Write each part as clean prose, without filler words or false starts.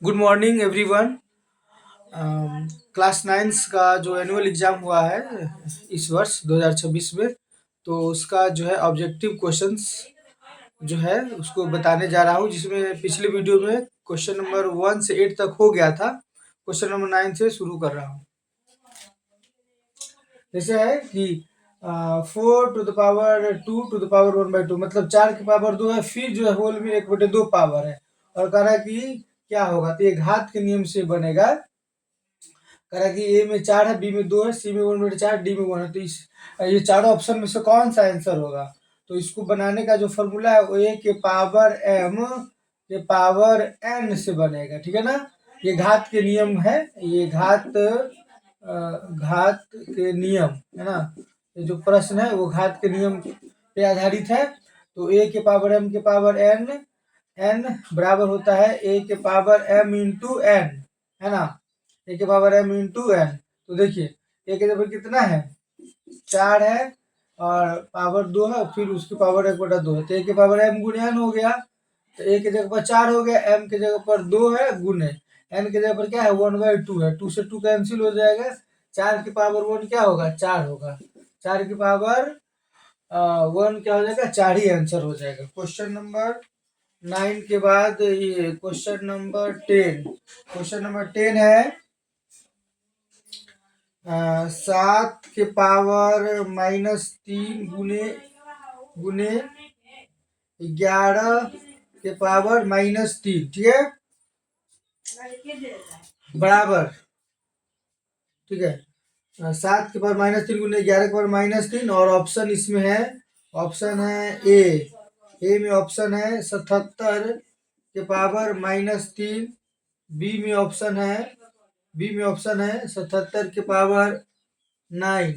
Good morning everyone. Class ninth का जो annual exam हुआ है इस वर्ष 2026 में, तो उसका जो है ऑब्जेक्टिव क्वेश्चंस जो है उसको बताने जा रहा हूँ, जिसमें पिछले वीडियो में क्वेश्चन नंबर 1 से 8 तक हो गया था। क्वेश्चन नंबर 9 से शुरू कर रहा हूँ। जैसे है कि 4 to the power 2 to the power 1/2, मतलब 4 की पावर 2 है, फिर जो है होल में 1/2 पावर है, और कह रहा है कि क्या होगा, तो ये घात के नियम से बनेगा। कह रहा है कि ए में 4 है, बी में 2 है, सी में 1/4, डी में 1 है, तो इस ये चारों ऑप्शन में से कौन सा आंसर होगा। तो इसको बनाने का जो फॉर्मूला है वो ए के पावर एम के पावर एन से बनेगा, ठीक है ना। ये घात के नियम है, ये घात के नियम है ना। ये जो प्रश्न है वो घात के नियम पे आधारित है। तो ए के पावर एम के पावर एन, एन बराबर होता है ए के पावर एम इंटू एन, है ना। ए के पावर एम इंटू एन, तो देखिए ए के जगह कितना है, 4 है, और पावर 2 है, फिर उसकी पावर 1/2 है, तो ए के पावर एम गुणे एन हो गया। तो ए के जगह पर 4 हो गया, एम के जगह पर 2 है, गुणे एन के जगह पर क्या है 1/2 है, 2 से 2 कैंसिल हो जाएगा। 4 की पावर 1 क्या होगा, 4 होगा। 4 की पावर 1 क्या हो जाएगा, 4 ही आंसर हो जाएगा। क्वेश्चन नंबर 9 के बाद ये क्वेश्चन नंबर 10। क्वेश्चन नंबर 10 है 7 के पावर -3 गुने गुने 11 के पावर -3, ठीक है, बराबर, ठीक है। 7 के पावर -3 गुने 11 के पावर -3, और ऑप्शन इसमें है, ऑप्शन है ए में ऑप्शन है 77 के पावर -3, बी में ऑप्शन है 77 के पावर 9,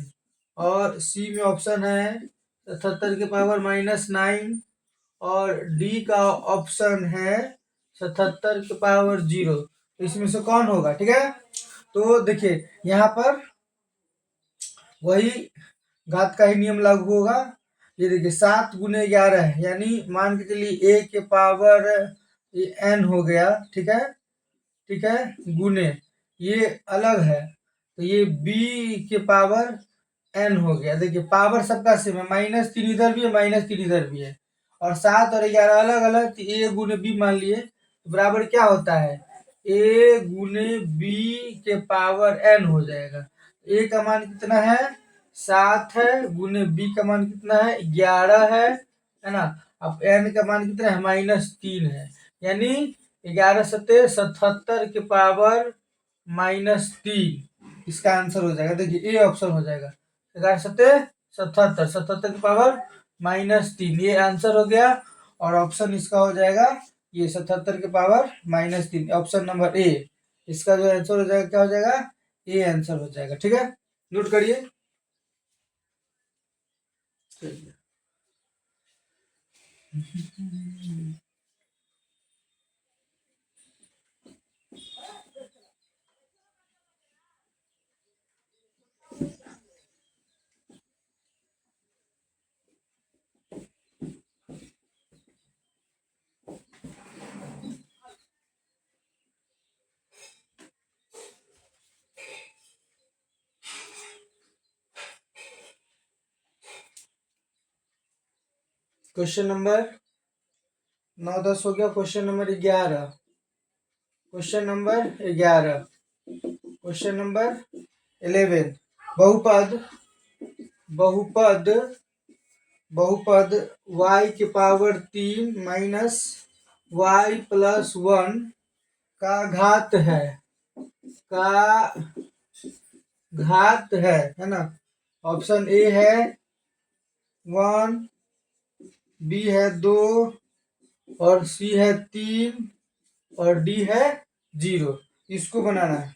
और सी में ऑप्शन है 77 के पावर -9, और डी का ऑप्शन है 77 के पावर 0। इसमें से कौन होगा, ठीक है। तो देखिए यहाँ पर वही घात का ही नियम लागू होगा। ये देखिए 7 गुने 11 है, यानी मान के चलिए ए के पावर एन हो गया, ठीक है, ठीक है, गुने ये अलग है, तो ये बी के पावर एन हो गया। देखिए पावर सबका सेम है, -3 इधर भी है, -3 इधर भी है, और 7 और 11 अलग अलग, तो ए गुने बी मान लिए, तो बराबर क्या होता है, ए गुने बी के पावर एन हो जाएगा। ए का मान कितना है, 7 है, गुने बी का मान कितना है, 11 है ना। अब एन का मान कितना है, -3 है, यानी 11 सत्ते 77 के पावर -3 इसका आंसर हो जाएगा। देखिए ए ऑप्शन हो जाएगा, 11 सत्ते 77, 77 की पावर -3, ये आंसर हो गया। और ऑप्शन इसका हो जाएगा ये 77 के पावर -3, ऑप्शन नंबर ए, इसका जो आंसर हो जाएगा क्या हो जाएगा, ए आंसर हो जाएगा, ठीक है, नोट करिए। क्वेश्चन नंबर 9-10 हो गया। Question number 11, question number 11, question number 11, बहुपद बहुपद बहुपद y के पावर 3 माइनस y प्लस 1 का घात है ना। ऑप्शन ए है 1, बी है 2, और सी है 3, और डी है 0। इसको बनाना है,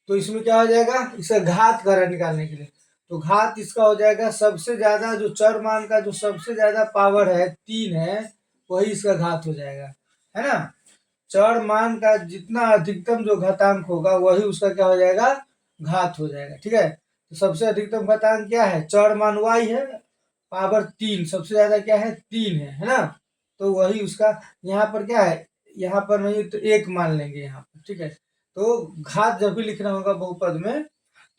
तो इसमें क्या हो जाएगा, इसका घात कर निकालने के लिए, तो घात इसका हो जाएगा सबसे ज्यादा जो चर मान का जो सबसे ज्यादा पावर है 3 है, वही इसका घात हो जाएगा, है ना। चर मान का जितना अधिकतम जो घातांक होगा वही उसका क्या हो जाएगा, घात हो जाएगा, ठीक है। तो सबसे अधिकतम घातांक क्या है, चर मान y है, पावर 3, सबसे ज्यादा क्या है 3 है ना। तो वही उसका यहाँ पर क्या है, यहाँ पर नहीं तो एक मान लेंगे यहाँ पर, ठीक है। तो घात जब भी लिखना होगा बहुपद में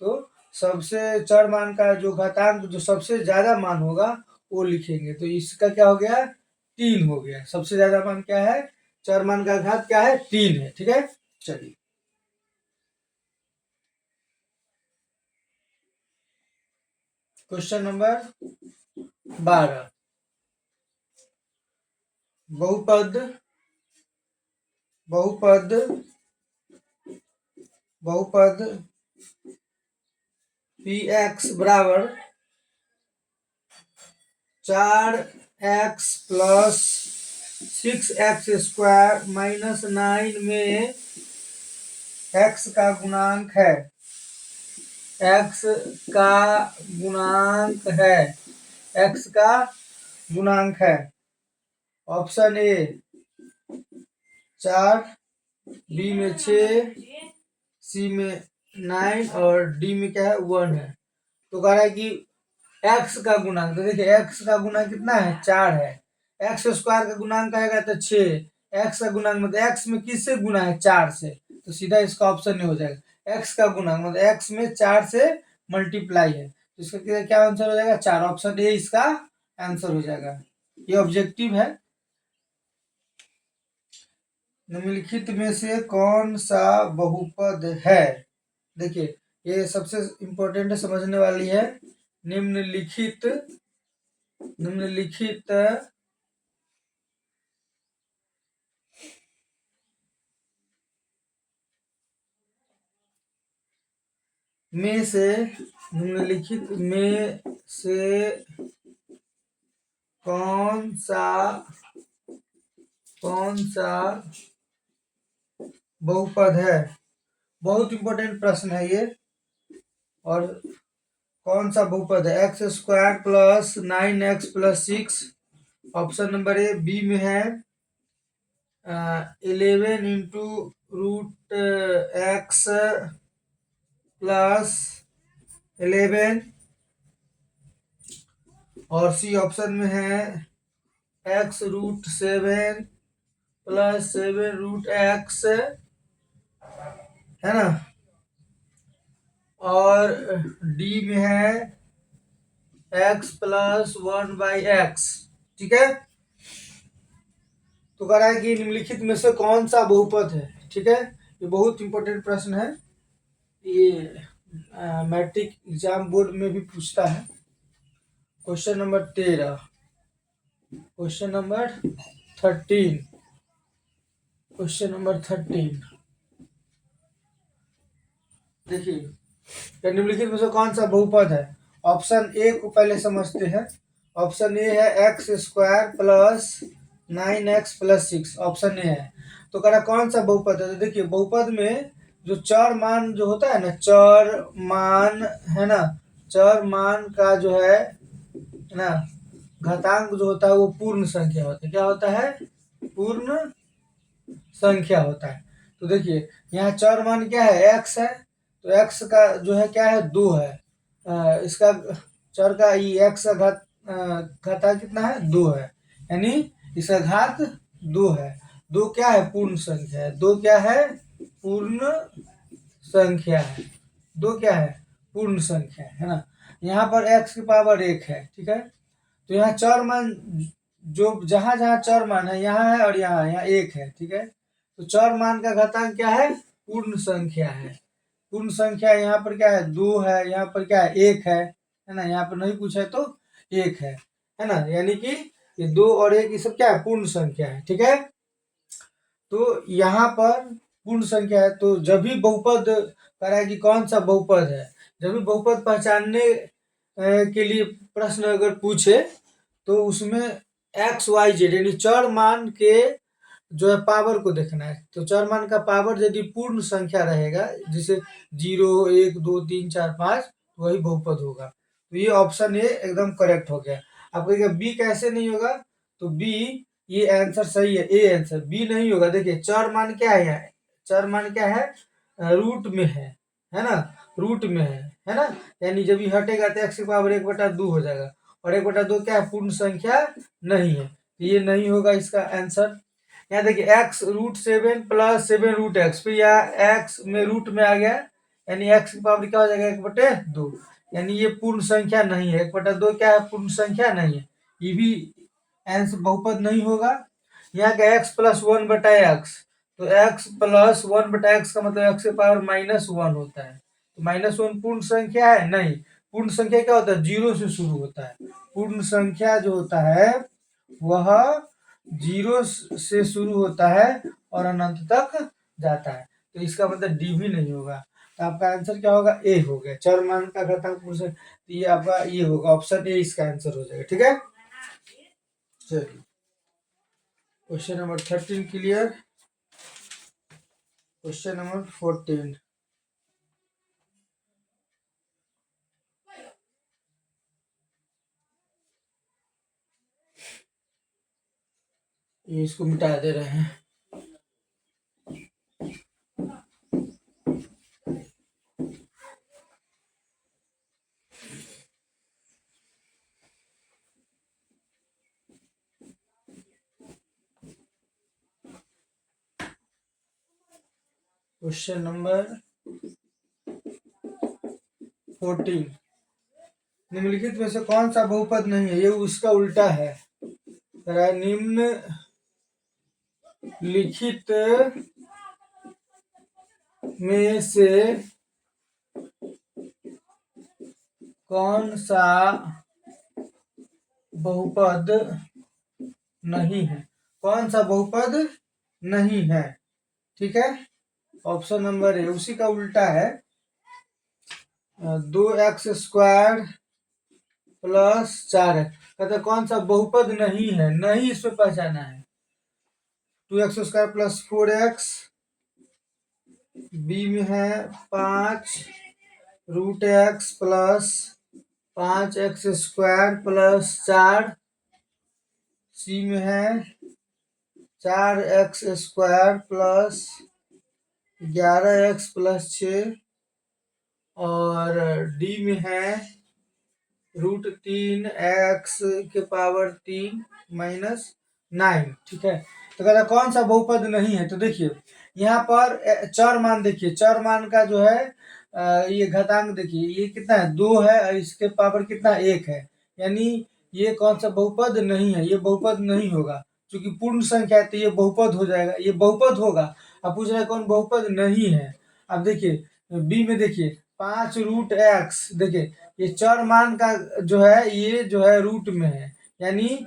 तो सबसे चर मान का जो घातांक जो सबसे ज्यादा मान होगा वो लिखेंगे। तो इसका क्या हो गया, 3 हो गया। सबसे ज्यादा मान क्या है, चर मान का घात क्या है, 3 है, ठीक है। चलिए क्वेश्चन नंबर 12, बहुपद बहुपद बहुपद पी एक्स बराबर 4x plus 6x square minus 9 में x का गुणांक है, x का गुणांक है, x का गुणांक है। ऑप्शन ए 4, बी में 6, सी में 9 और डी में क्या है 1 है। तो कह रहा है कि x का गुणांक, तो देखिए x का गुणांक कितना है, 4 है। x स्क्वायर का गुणांक आएगा तो 6, x का गुणांक मतलब x में किससे गुना है, 4 से, तो सीधा इसका ऑप्शन नहीं हो जाएगा। x का गुणांक मतलब x में 4 से मल्टीप्लाई है, तो इसका क्या आंसर हो जाएगा, 4। ऑप्शन ए इसका आंसर हो जाएगा। ये ऑब्जेक्टिव है। निम्नलिखित में से कौन सा बहुपद है, देखिए ये सबसे इम्पोर्टेंट है, समझने वाली है। निम्नलिखित निम्नलिखित में से निम्नलिखित में से कौन सा बहुपद है, बहुत इंपॉर्टेंट प्रश्न है ये। और कौन सा बहुपद है, x square plus 9x plus 6, option number A. B में है 11 इंटू रूट एक्स प्लस 11, और सी ऑप्शन में है x root 7 plus 7 root x, है ना। और डी में है x प्लस 1/x, ठीक है। तो कह रहा है कि निम्नलिखित में से कौन सा बहुपद है, ठीक है। ये बहुत इंपॉर्टेंट प्रश्न है, ये मैट्रिक एग्जाम बोर्ड में भी पूछता है। Question number 13, question number 13, question number 13 देखिए निम्नलिखित में से कौन सा बहुपद है। ऑप्शन ए को पहले समझते हैं। ऑप्शन ए है x square plus 9x plus 6, option A है। तो कह रहा कौन सा बहुपद है, तो देखिए बहुपद में जो चर मान जो होता है ना, चर मान है ना, चर मान का जो है ना घातांक जो होता है वो पूर्ण संख्या होता है। क्या होता है, पूर्ण संख्या होता है। तो देखिए यहाँ चर मान क्या है, x है, तो x का जो है क्या है, 2 है। इसका चर का x का घातांक कितना है, 2 है, यानी इसका घात 2 है। 2 क्या है, पूर्ण संख्या है। 2 क्या है, पूर्ण संख्या है। 2 क्या है, पूर्ण संख्या है ना। यहाँ पर x की पावर 1 है, ठीक है। तो यहाँ चर मान जो जहां जहां चर मान है यहाँ है और यहाँ 1 है, ठीक है। तो चर मान का घातांक क्या है, पूर्ण संख्या है। पूर्ण संख्या यहाँ पर क्या है, 2 है, यहाँ पर क्या है, 1 है ना। यहाँ पर नहीं पूछा तो 1 है ना, यानी कि ये 2 और 1 ये सब क्या है, पूर्ण संख्या है, ठीक है। तो यहाँ पर पूर्ण संख्या है, तो जब भी बहुपद कराए कि कौन सा बहुपद है, जब भी बहुपद पहचानने के लिए प्रश्न अगर पूछे तो उसमें एक्स वाई जेड यानी चर मान के जो है पावर को देखना है। तो चर मान का पावर यदि पूर्ण संख्या रहेगा, जैसे 0 1 2 3 4 5, तो वही बहुपद होगा। तो ये ऑप्शन ए एकदम करेक्ट हो गया। आप कहेंगे बी कैसे नहीं होगा, तो बी ये आंसर सही है, ए आंसर, बी नहीं होगा। देखिए चर मान क्या है, यहाँ चर मान क्या है, रूट में है ना, रूट में है ना। यानी जब ये हटेगा तो x की पावर 1/2 हो जाएगा, और 1/2 क्या है, पूर्ण संख्या नहीं है। तो ये नहीं होगा इसका आंसर। यहाँ देखिए x√7 + 7√x, फिर यहाँ x में रूट में आ गया, यानी x की पावर क्या हो जाएगा 1/2, यानी ये पूर्ण संख्या नहीं है। 1/2 क्या है, पूर्ण संख्या नहीं है, ये भी आंसर बहुपद नहीं होगा। यहाँ का x + 1/x, तो x + 1/x का मतलब x की पावर -1 होता है, तो -1 पूर्ण संख्या है नहीं। पूर्ण संख्या क्या होता है, 0 से शुरू होता है। पूर्ण संख्या जो होता है वह 0 से शुरू होता है और अनंत तक जाता है, तो इसका मतलब डी भी नहीं होगा। तो आपका आंसर क्या होगा, ए हो गया, चर मान का घातांक पूर्ण संख्या। तो ये आपका ये होगा, ऑप्शन ए इसका आंसर हो जाएगा। ठीक है, चलिए question number 13 clear. Question number 14, ये इसको मिटा दे रहे हैं। क्वेश्चन नंबर 14, निम्नलिखित में से कौन सा बहुपद नहीं है, ये उसका उल्टा है। निम्न लिखित में से कौन सा बहुपद नहीं है, कौन सा बहुपद नहीं है। ठीक है, ऑप्शन नंबर ए, उसी का उल्टा है। 2x² + 4 कहते कौन सा बहुपद नहीं है, नहीं इसमें पहचाना है। 2x² + 4x, बी में है 5√x + 5x² + 4, सी में है 4x² + 11x + 6, और डी में है √3x³ - 9। ठीक है, तो कहता कौन सा बहुपद नहीं है, तो देखिए यहाँ पर चर मान, देखिए चर मान का जो है ये घातांक देखिए, ये कितना है 2 है, और इसके पावर कितना 1 है, यानी ये कौन सा बहुपद नहीं है, ये बहुपद नहीं होगा। क्योंकि पूर्ण संख्या है तो ये बहुपद हो जाएगा, ये बहुपद होगा। अब पूछ रहे हैं कौन बहुपद नहीं है। अब देखिए बी में देखिए 5√x, देखिए ये चर मान का जो है ये जो है रूट में है, यानी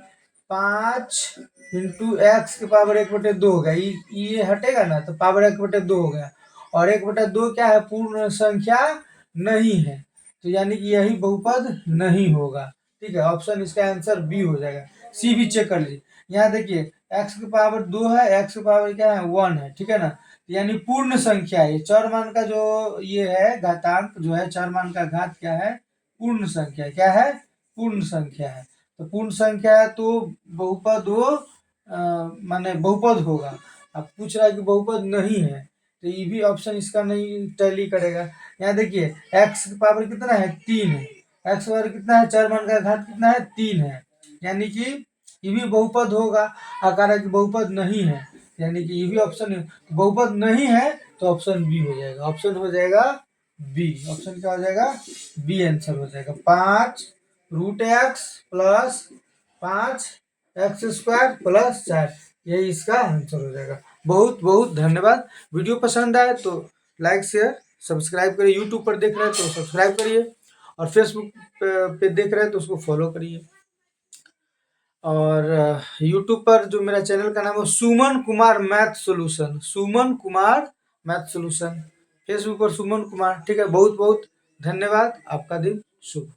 5 × x⁻1/2 हो गया, ये हटेगा ना तो पावर 1/2 हो गया, और 1/2 क्या है, पूर्ण संख्या नहीं है, तो यानी कि यही बहुपद नहीं होगा। ठीक है, ऑप्शन इसका आंसर बी हो जाएगा। सी भी चेक कर लीजिए, यहाँ देखिए x⁻2 है, x⁻1 क्या है 1 है। ठीक है ना, यानी पूर्ण संख्या है, चर मान का जो ये है घातांक जो है, चर मान का घात क्या है, पूर्ण संख्या। क्या है, पूर्ण संख्या है, तो पूर्ण संख्या है तो बहुपद हो, माने बहुपद होगा। अब पूछ रहा है कि बहुपद नहीं है, तो ये भी ऑप्शन इसका नहीं टैली करेगा। यहाँ देखिए x की पावर कितना है 3 है, x पावर कितना है, चर मान का घात कितना है 3 है, यानी कि ये भी बहुपद होगा। आकार की बहुपद नहीं है, यानी कि ये भी ऑप्शन बहुपद नहीं है, तो ऑप्शन बी हो जाएगा। ऑप्शन हो जाएगा बी, ऑप्शन क्या हो जाएगा, बी आंसर हो जाएगा। 5√x + 5x² + 4, यही इसका आंसर हो जाएगा। बहुत बहुत धन्यवाद। वीडियो पसंद आए तो लाइक शेयर सब्सक्राइब करिए, यूट्यूब पर देख रहे हैं तो सब्सक्राइब करिए, और फेसबुक पे देख रहे हैं तो उसको फॉलो करिए, और यूट्यूब पर जो मेरा चैनल का नाम है Suman Kumar math solution, Suman Kumar math solution, Facebook पर सुमन कुमार। ठीक है, बहुत बहुत धन्यवाद, आपका दिन शुभ।